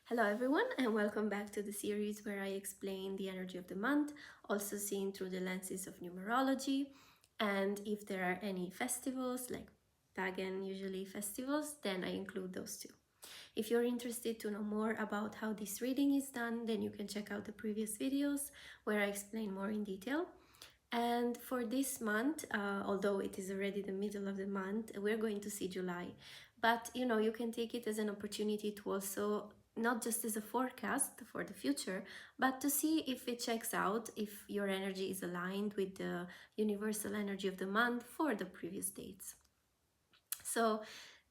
Hello everyone, and welcome back to the series where I explain the energy of the month, also seen through the lenses of numerology. And if there are any festivals, like pagan usually festivals, then I include those too. If you're interested to know more about how this reading is done, then you can check out the previous videos where I explain more in detail. And for this month, although it is already the middle of the month, we're going to see July. But you can take it as an opportunity to also, not just as a forecast for the future, but to see if it checks out, if your energy is aligned with the universal energy of the month for the previous dates. So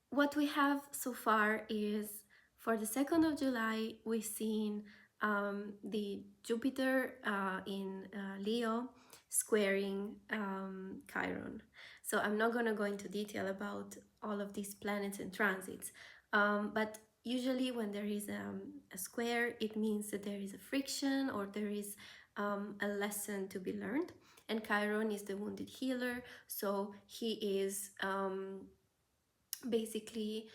what we have so far is for the 2nd of July, we've seen the Jupiter in Leo squaring Chiron. So I'm not going to go into detail about all of these planets and transits, but usually when there is a square, it means that there is a friction or there is a lesson to be learned. And Chiron is the wounded healer, so he is basically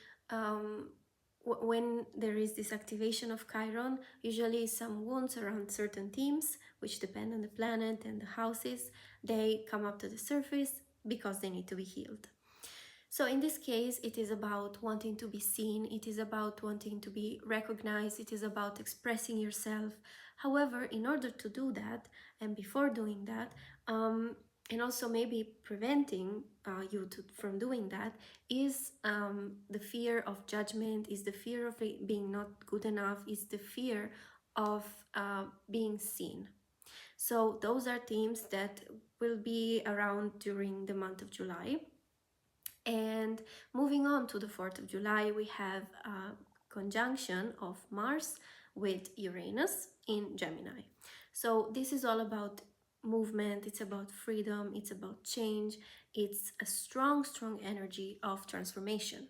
when there is this activation of Chiron, usually some wounds around certain themes, which depend on the planet and the houses, they come up to the surface because they need to be healed. So in this case, it is about wanting to be seen, it is about wanting to be recognized, it is about expressing yourself. However, in order to do that, and before doing that, and also maybe preventing from doing that, is the fear of judgment, is the fear of being not good enough, is the fear of being seen. So those are themes that will be around during the month of July. And moving on to the 4th of July, we have a conjunction of Mars with Uranus in Gemini. So this is all about movement, it's about freedom, it's about change, it's a strong energy of transformation.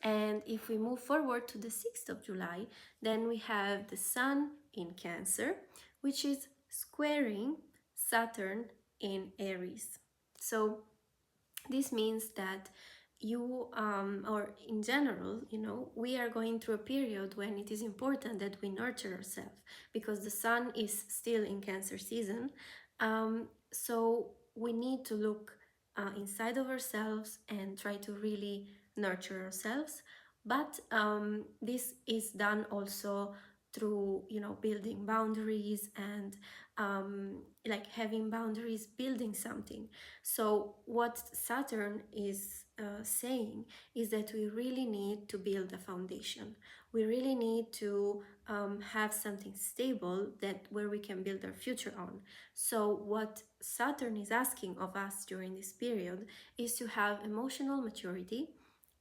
And if we move forward to the 6th of July, then we have the Sun in Cancer, which is squaring Saturn in Aries. So this means that you or in general, we are going through a period when it is important that we nurture ourselves because the sun is still in Cancer season. So we need to look inside of ourselves and try to really nurture ourselves. But this is done also through building boundaries and like having boundaries, building something. So what Saturn is saying is that we really need to build a foundation. We really need to have something stable that where we can build our future on. So what Saturn is asking of us during this period is to have emotional maturity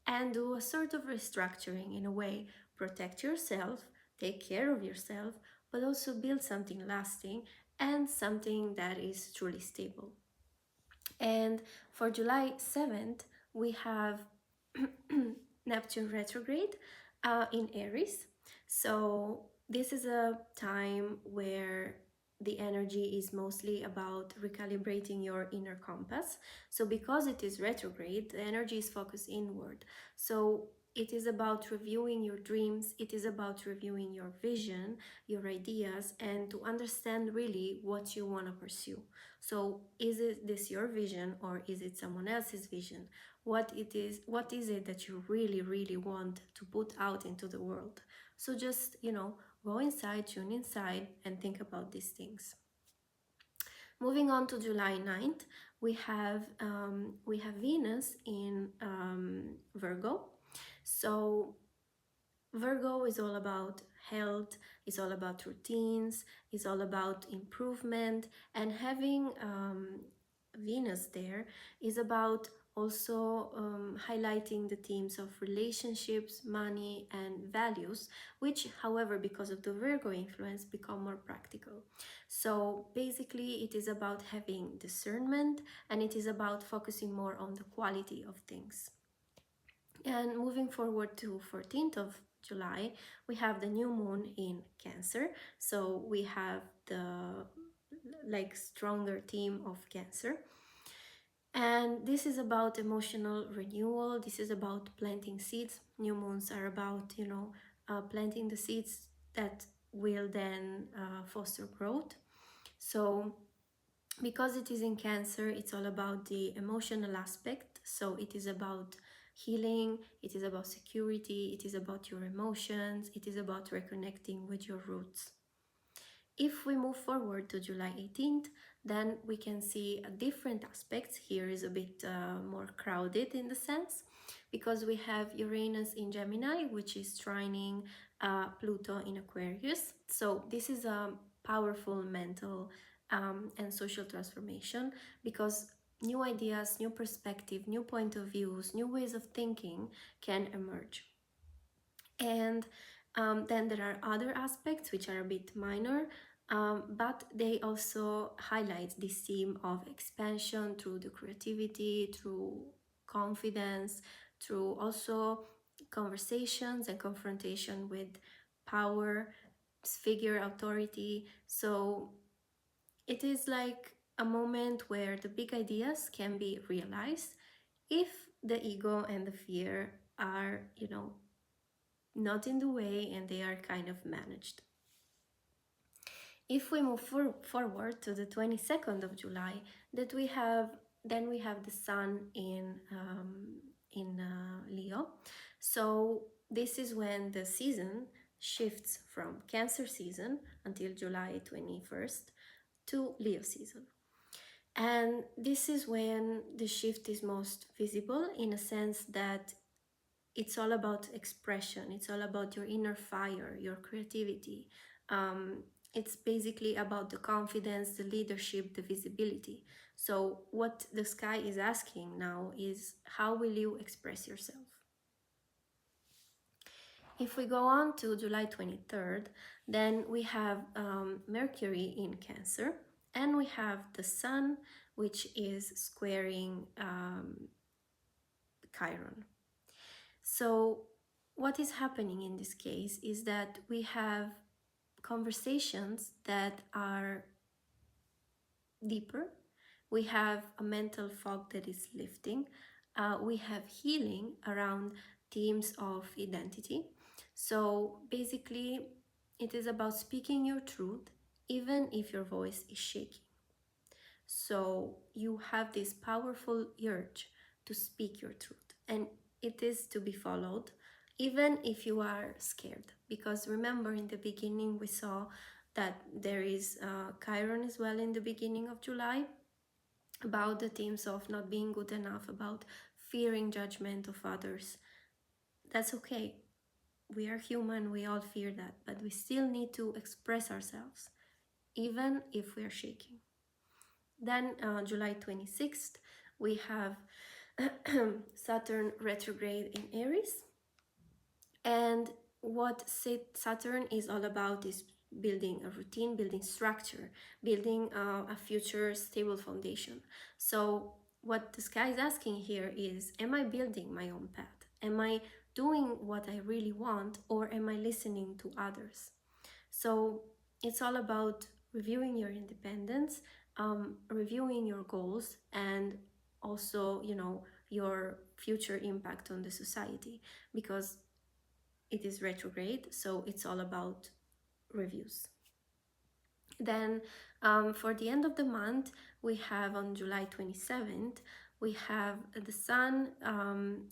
and do a sort of restructuring in a way. Protect yourself, take care of yourself, but also build something lasting and something that is truly stable. And for July 7th, we have Neptune retrograde in Aries. So this is a time where the energy is mostly about recalibrating your inner compass. So because it is retrograde, the energy is focused inward. So it is about reviewing your dreams, it is about reviewing your vision, your ideas, and to understand really what you want to pursue. So is this your vision or is it someone else's vision? What is it that you really want to put out into the world? So just, go inside, tune inside, and think about these things. Moving on to July 9th, we have Venus in Virgo. So Virgo is all about health, is all about routines, is all about improvement, and having Venus there is about also highlighting the themes of relationships, money, and values, which, however, because of the Virgo influence, become more practical. So basically, it is about having discernment and it is about focusing more on the quality of things. And moving forward to 14th of July, we have the new moon in Cancer. So we have the stronger theme of Cancer. And this is about emotional renewal. This is about planting seeds. New moons are about, planting the seeds that will then foster growth. So because it is in Cancer, it's all about the emotional aspect. So it is about healing, it is about security, it is about your emotions, it is about reconnecting with your roots. If we move forward to July 18th, then we can see different aspects. Here is a bit more crowded in the sense, because we have Uranus in Gemini, which is trining Pluto in Aquarius. So this is a powerful mental and social transformation, because new ideas, new perspective, new point of views, new ways of thinking can emerge. And then there are other aspects which are a bit minor, but they also highlight this theme of expansion through the creativity, through confidence, through also conversations and confrontation with power, figure, authority. So it is like a moment where the big ideas can be realized if the ego and the fear are, not in the way, and they are kind of managed. If we move forward to the 22nd of July, that we have the sun in Leo. So this is when the season shifts from Cancer season until July 21st to Leo season. And this is when the shift is most visible, in a sense that it's all about expression, it's all about your inner fire, your creativity. It's basically about the confidence, the leadership, the visibility. So what the sky is asking now is, how will you express yourself? If we go on to July 23rd, then we have Mercury in Cancer, and we have the Sun, which is squaring Chiron. So what is happening in this case is that we have conversations that are deeper. We have a mental fog that is lifting. We have healing around themes of identity. So basically, it is about speaking your truth, even if your voice is shaky. So you have this powerful urge to speak your truth, and it is to be followed, even if you are scared. Because remember, in the beginning, we saw that there is Chiron as well in the beginning of July, about the themes of not being good enough, about fearing judgment of others. That's okay. We are human, we all fear that, but we still need to express ourselves, even if we are shaking. Then July 26th, we have Saturn retrograde in Aries. And what Saturn is all about is building a routine, building structure, building a future stable foundation. So what the sky is asking here is, am I building my own path? Am I doing what I really want, or am I listening to others? So it's all about reviewing your independence, reviewing your goals, and also, your future impact on the society, because it is retrograde, so it's all about reviews. Then for the end of the month, we have on July 27th, we have the sun,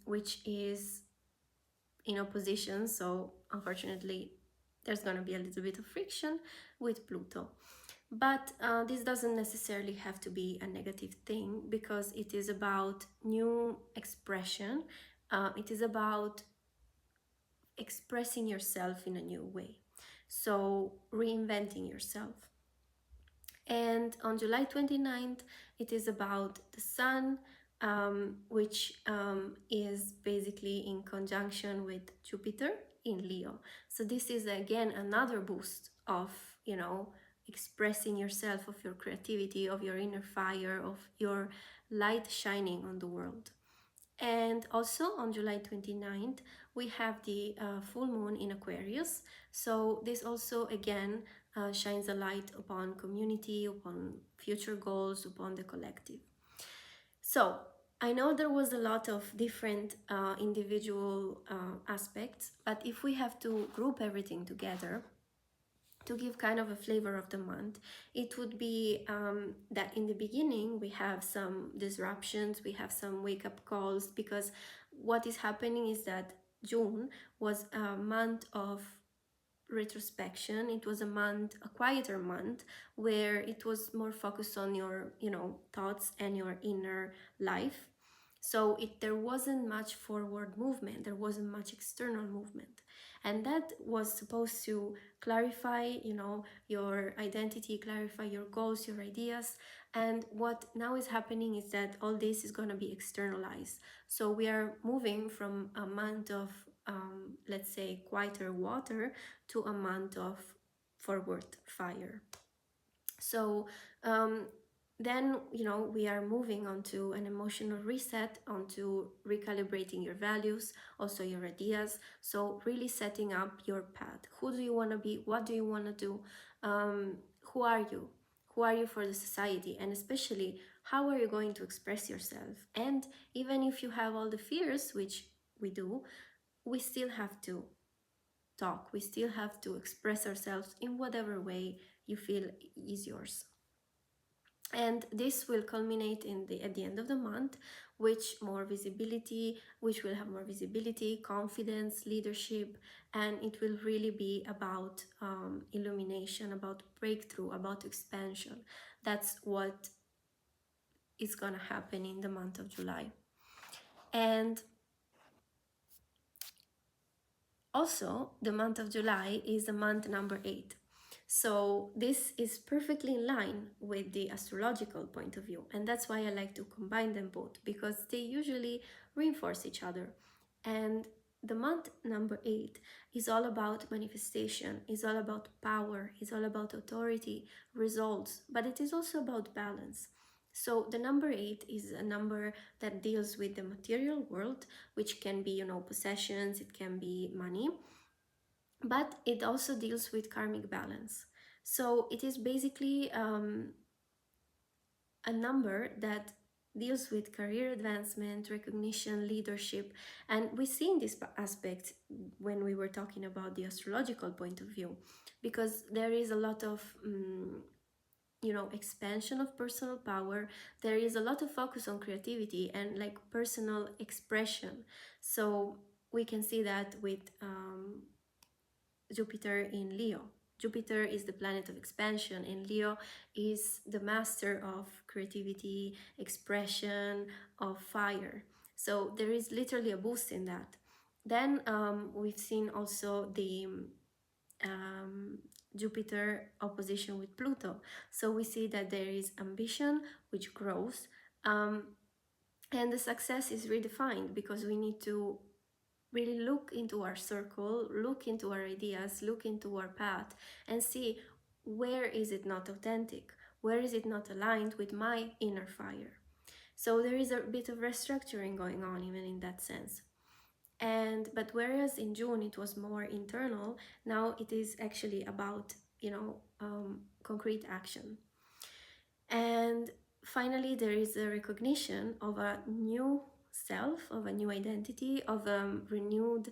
which is in opposition, so unfortunately there's going to be a little bit of friction with Pluto. But this doesn't necessarily have to be a negative thing, because it is about new expression. It is about expressing yourself in a new way. So reinventing yourself. And on July 29th, it is about the sun, which is basically in conjunction with Jupiter in Leo. So this is again another boost of, expressing yourself, of your creativity, of your inner fire, of your light shining on the world. And also on July 29th, we have the full moon in Aquarius. So this also again shines a light upon community, upon future goals, upon the collective. So I know there was a lot of different individual aspects, but if we have to group everything together, to give kind of a flavor of the month, it would be that in the beginning we have some disruptions, we have some wake-up calls, because what is happening is that June was a month of retrospection. It was a month, a quieter month, where it was more focused on your, thoughts and your inner life. So there wasn't much forward movement, there wasn't much external movement, and that was supposed to clarify, your identity, clarify your goals, your ideas. And what now is happening is that all this is going to be externalized. So we are moving from a month of let's say quieter water to a month of forward fire. So then, we are moving onto an emotional reset, onto recalibrating your values, also your ideas. So really setting up your path. Who do you want to be? What do you want to do? Who are you? Who are you for the society? And especially, how are you going to express yourself? And even if you have all the fears, which we do, we still have to talk. We still have to express ourselves in whatever way you feel is yours. And this will culminate at the end of the month, which will have more visibility, confidence, leadership, and it will really be about illumination, about breakthrough, about expansion. That's what is gonna happen in the month of July. And also, the month of July is the month number 8. So this is perfectly in line with the astrological point of view. And that's why I like to combine them both, because they usually reinforce each other. And the month number 8 is all about manifestation, is all about power, is all about authority, results, but it is also about balance. So the number 8 is a number that deals with the material world, which can be, possessions, it can be money, but it also deals with karmic balance. So it is basically a number that deals with career advancement, recognition, leadership, and we see in this aspect when we were talking about the astrological point of view, because there is a lot of expansion of personal power. There is a lot of focus on creativity and like personal expression. So we can see that with Jupiter in Leo. Jupiter is the planet of expansion, and Leo is the master of creativity, expression, of fire. So there is literally a boost in that. Then we've seen also the Jupiter opposition with Pluto. So we see that there is ambition, which grows, and the success is redefined, because we need to really look into our circle, look into our ideas, look into our path, and see where is it not authentic, where is it not aligned with my inner fire. So there is a bit of restructuring going on even in that sense. But whereas in June it was more internal, now it is actually about concrete action. And finally, there is a recognition of a new self, of a new identity, of a renewed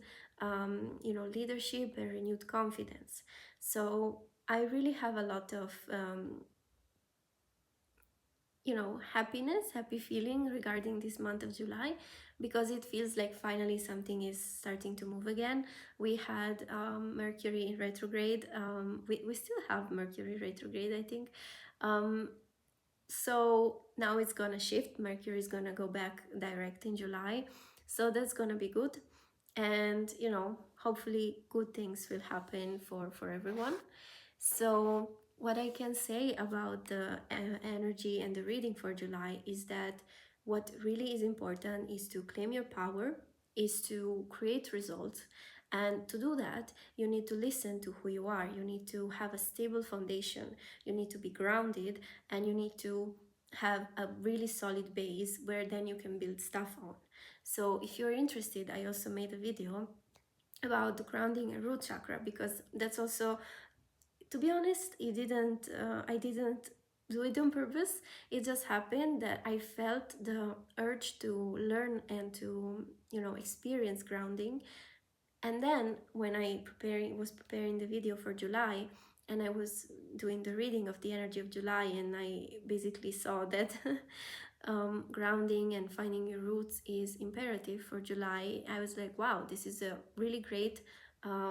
leadership and renewed confidence. So I really have a lot of happy feeling regarding this month of July, because it feels like finally something is starting to move again. We had Mercury in retrograde. We still have Mercury retrograde, I think. So now it's gonna shift. Mercury is gonna go back direct in July. So that's gonna be good. And hopefully good things will happen for everyone. So what I can say about the energy and the reading for July is that what really is important is to claim your power, is to create results. And to do that, you need to listen to who you are. You need to have a stable foundation. You need to be grounded, and you need to have a really solid base where then you can build stuff on. So if you're interested, I also made a video about the grounding and root chakra, because that's also, to be honest, I didn't do it on purpose. It just happened that I felt the urge to learn and to experience grounding And then when I was preparing the video for July, and I was doing the reading of the energy of July, and I basically saw that grounding and finding your roots is imperative for July, I was like, wow, this is a really great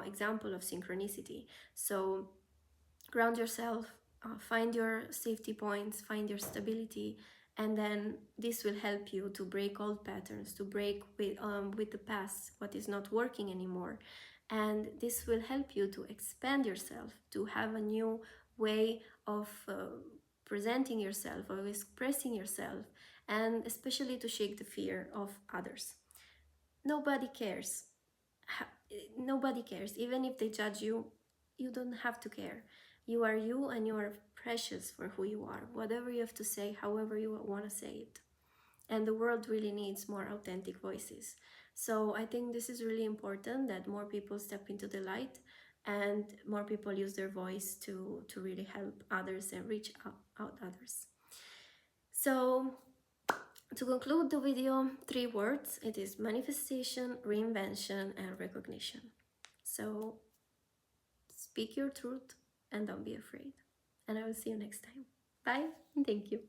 example of synchronicity. So ground yourself, find your safety points, find your stability, and then this will help you to break old patterns, to break with the past, what is not working anymore. And this will help you to expand yourself, to have a new way of presenting yourself, of expressing yourself, and especially to shake the fear of others. Nobody cares. Nobody cares. Even if they judge you, you don't have to care. You are you, and you are precious for who you are. Whatever you have to say, however you want to say it. And the world really needs more authentic voices. So I think this is really important, that more people step into the light and more people use their voice to really help others and reach out others. So to conclude the video, 3 words. It is manifestation, reinvention, and recognition. So speak your truth and don't be afraid. And I will see you next time. Bye and thank you.